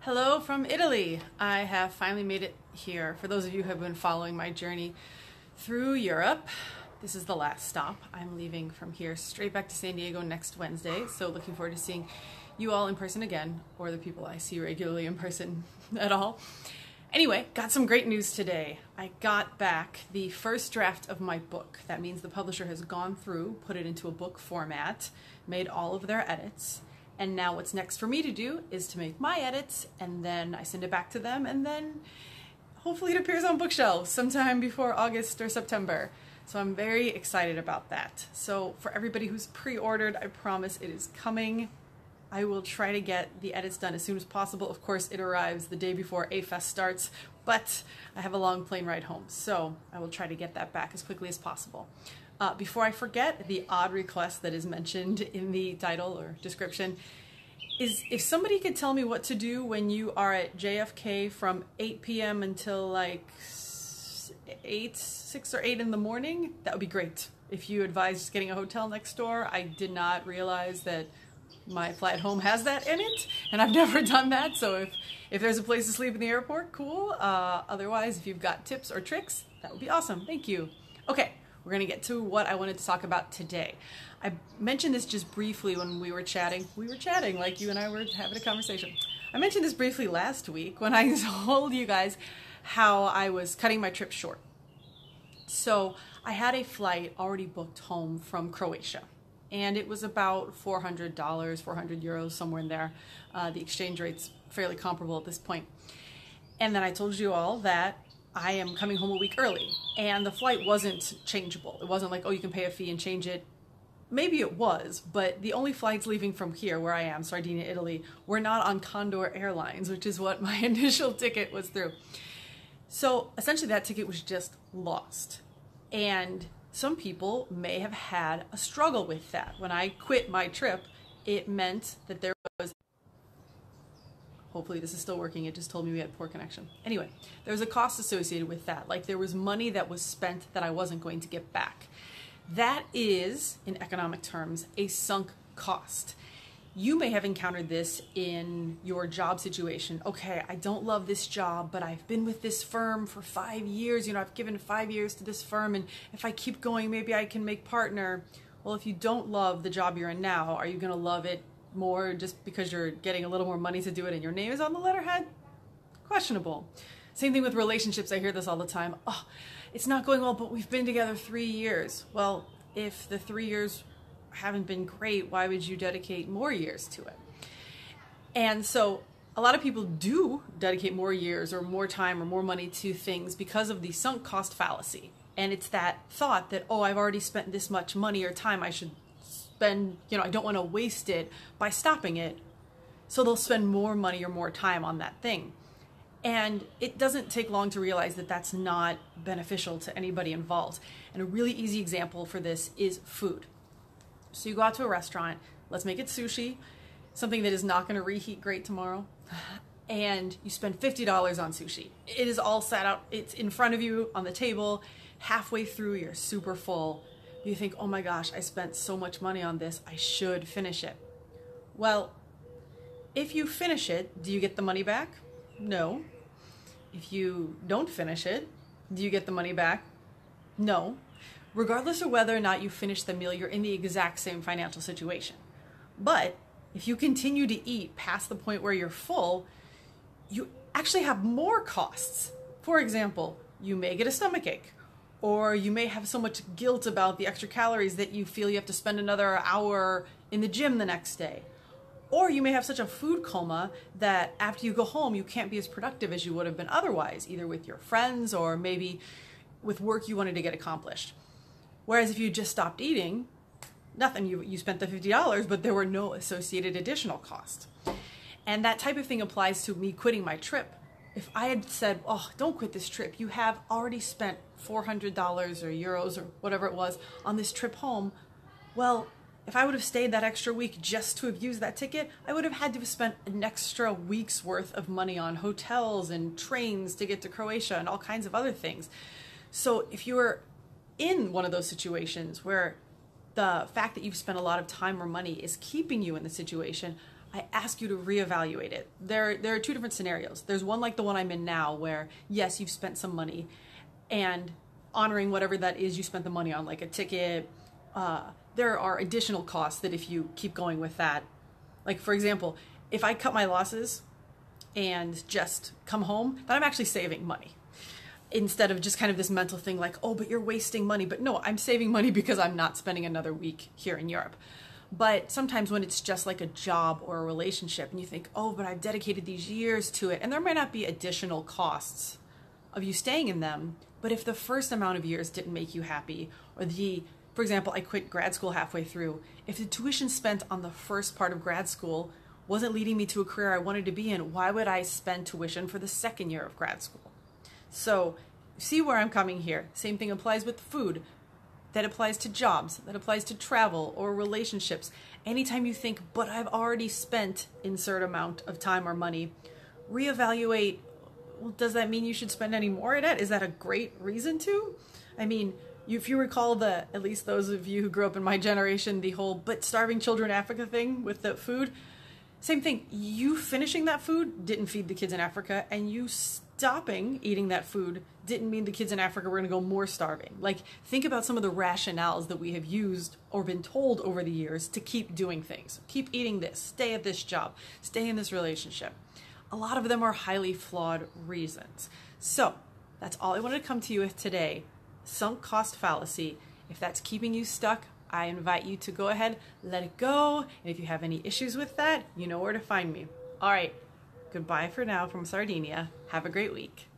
Hello from Italy. I have finally made it here. For those of you who have been following my journey through Europe, this is the last stop. I'm leaving from here straight back to San Diego next Wednesday, so looking forward to seeing you all in person again, or the people I see regularly in person at all. Anyway, got some great news today. I got back the first draft of my book. That means the publisher has gone through, put it into a book format, made all of their edits, and now what's next for me to do is to make my edits, and then I send it back to them, and then hopefully it appears on bookshelves sometime before August or September. So I'm very excited about that. So for everybody who's pre-ordered, I promise it is coming. I will try to get the edits done as soon as possible. Of course, it arrives the day before A-Fest starts, but I have a long plane ride home, so I will try to get that back as quickly as possible. Before I forget, the odd request that is mentioned in the title or description is if somebody could tell me what to do when you are at JFK from 8 p.m. until like 6 or 8 in the morning, that would be great. If you advise just getting a hotel next door, I did not realize that my flight home has that in it, and I've never done that, so if there's a place to sleep in the airport, cool. Otherwise, if you've got tips or tricks, that would be awesome. Thank you. Okay. We're going to get to what I wanted to talk about today. I mentioned this just briefly when we were chatting. We were chatting like you and I were having a conversation. I mentioned this briefly last week when I told you guys how I was cutting my trip short. So I had a flight already booked home from Croatia, and it was about $400, 400 euros, somewhere in there. The exchange rate's fairly comparable at this point. And then I told you all that I am coming home a week early, and the flight wasn't changeable. It wasn't like, oh, you can pay a fee and change it. Maybe it was, but the only flights leaving from here, where I am, Sardinia, Italy, were not on Condor Airlines, which is what my initial ticket was through. So essentially that ticket was just lost. And some people may have had a struggle with that. When I quit my trip, it meant that there was, hopefully this is still working, it just told me we had poor connection. Anyway, there was a cost associated with that. Like there was money that was spent that I wasn't going to get back. That is, in economic terms, a sunk cost. You may have encountered this in your job situation. Okay, I don't love this job, but I've been with this firm for 5 years. You know, I've given 5 years to this firm, and if I keep going, maybe I can make partner. Well, if you don't love the job you're in now, are you going to love it more just because you're getting a little more money to do it and your name is on the letterhead? Questionable. Same thing with relationships. I hear this all the time. Oh, it's not going well, but we've been together 3 years. Well, if the 3 years haven't been great, why would you dedicate more years to it? And so a lot of people do dedicate more years or more time or more money to things because of the sunk cost fallacy. And it's that thought that, oh, I've already spent this much money or time, I should spend, I don't want to waste it by stopping it. So they'll spend more money or more time on that thing. And it doesn't take long to realize that that's not beneficial to anybody involved. And a really easy example for this is food. So you go out to a restaurant, let's make it sushi, something that is not going to reheat great tomorrow, and you spend $50 on sushi. It is all set out, it's in front of you on the table, halfway through you're super full. You think, oh my gosh, I spent so much money on this, I should finish it. Well, if you finish it, do you get the money back? No. If you don't finish it, do you get the money back? No. Regardless of whether or not you finish the meal, you're in the exact same financial situation. But if you continue to eat past the point where you're full, you actually have more costs. For example, you may get a stomachache, or you may have so much guilt about the extra calories that you feel you have to spend another hour in the gym the next day. Or you may have such a food coma that after you go home, you can't be as productive as you would have been otherwise, either with your friends or maybe with work you wanted to get accomplished. Whereas if you just stopped eating, nothing, you spent the $50, but there were no associated additional costs. And that type of thing applies to me quitting my trip. If I had said, oh, don't quit this trip, you have already spent $400 or euros or whatever it was on this trip home, well, if I would have stayed that extra week just to have used that ticket, I would have had to have spent an extra week's worth of money on hotels and trains to get to Croatia and all kinds of other things. So if you were in one of those situations where the fact that you've spent a lot of time or money is keeping you in the situation, I ask you to reevaluate it. There are two different scenarios. There's one like the one I'm in now where, yes, you've spent some money and honoring whatever that is you spent the money on, like a ticket. There are additional costs that if you keep going with that, like for example, if I cut my losses and just come home, then I'm actually saving money. Instead of just kind of this mental thing like, oh, but you're wasting money. But no, I'm saving money because I'm not spending another week here in Europe. But sometimes when it's just like a job or a relationship and you think, oh, but I've dedicated these years to it, and there might not be additional costs of you staying in them, but if the first amount of years didn't make you happy, or for example, I quit grad school halfway through, if the tuition spent on the first part of grad school wasn't leading me to a career I wanted to be in, why would I spend tuition for the second year of grad school? So see where I'm coming here. Same thing applies with food. That applies to jobs, that applies to travel or relationships. Anytime you think, but I've already spent insert amount of time or money, reevaluate, well, does that mean you should spend any more at it? Is that a great reason to? I mean, if you recall at least those of you who grew up in my generation, the whole but starving children in Africa thing with the food, same thing. You finishing that food didn't feed the kids in Africa, and you stopping eating that food didn't mean the kids in Africa were going to go more starving. Like, think about some of the rationales that we have used or been told over the years to keep doing things. Keep eating this, stay at this job, stay in this relationship. A lot of them are highly flawed reasons. So that's all I wanted to come to you with today. Sunk cost fallacy. If that's keeping you stuck, I invite you to go ahead, let it go. And if you have any issues with that, you know where to find me. All right, goodbye for now from Sardinia. Have a great week.